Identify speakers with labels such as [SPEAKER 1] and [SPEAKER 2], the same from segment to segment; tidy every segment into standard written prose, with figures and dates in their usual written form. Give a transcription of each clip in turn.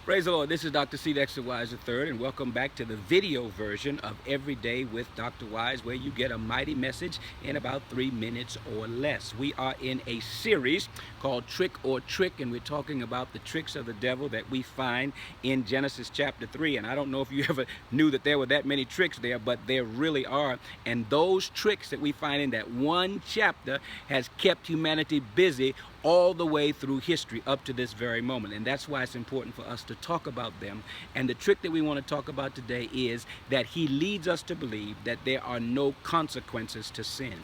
[SPEAKER 1] Praise the Lord. This is Dr. C. Dexter Wise III, and welcome back to the video version of Every Day with Dr. Wise, where you get a mighty message in about 3 minutes or less. We are in a series called Trick or Trick, and we're talking about the tricks of the devil that we find in Genesis chapter 3. And I don't know if you ever knew that there were that many tricks there, but there really are. And those tricks that we find in that one chapter has kept humanity busy all the way through history up to this very moment. And that's why it's important for us to talk about them. And the trick that we want to talk about today is that he leads us to believe that there are no consequences to sin.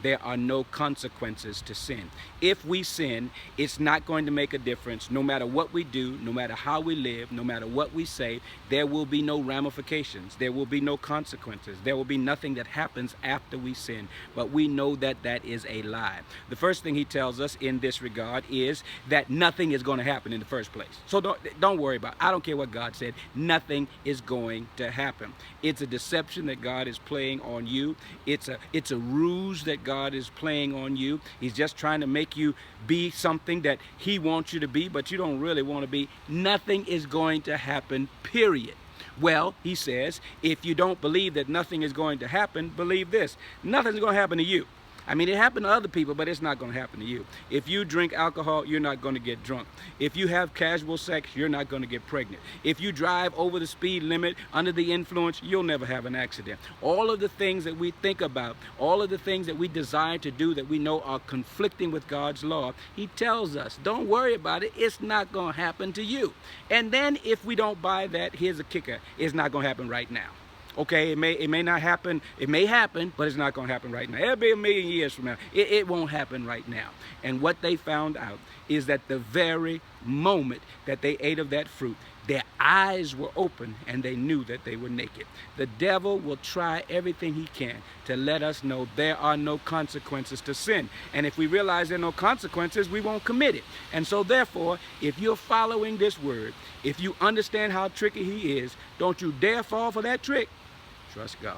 [SPEAKER 1] There are no consequences to sin. If we sin, it's not going to make a difference. No matter what we do, no matter how we live, no matter what we say, there will be no ramifications. There will be no consequences. There will be nothing that happens after we sin. But we know that that is a lie. The first thing he tells us in this regard is that nothing is going to happen in the first place. So don't worry about it. I don't care what God said. Nothing is going to happen. It's a deception that God is playing on you. It's a ruse that God is playing on you. He's just trying to make you be something that he wants you to be, but you don't really want to be. Nothing is going to happen, period. Well, he says, if you don't believe that nothing is going to happen, believe this: nothing's going to happen to you. I mean, it happened to other people, but it's not going to happen to you. If you drink alcohol, you're not going to get drunk. If you have casual sex, you're not going to get pregnant. If you drive over the speed limit under the influence, you'll never have an accident. All of the things that we think about, all of the things that we desire to do that we know are conflicting with God's law, he tells us, don't worry about it. It's not going to happen to you. And then if we don't buy that, here's a kicker: it's not going to happen right now. Okay, it may not happen. It may happen, but it's not going to happen right now. It'll be a million years from now. It won't happen right now. And what they found out is that the very moment that they ate of that fruit, their eyes were open and they knew that they were naked. The devil will try everything he can to let us know there are no consequences to sin. And if we realize there are no consequences, we won't commit it. And so therefore, if you're following this word, if you understand how tricky he is, don't you dare fall for that trick. Trust God.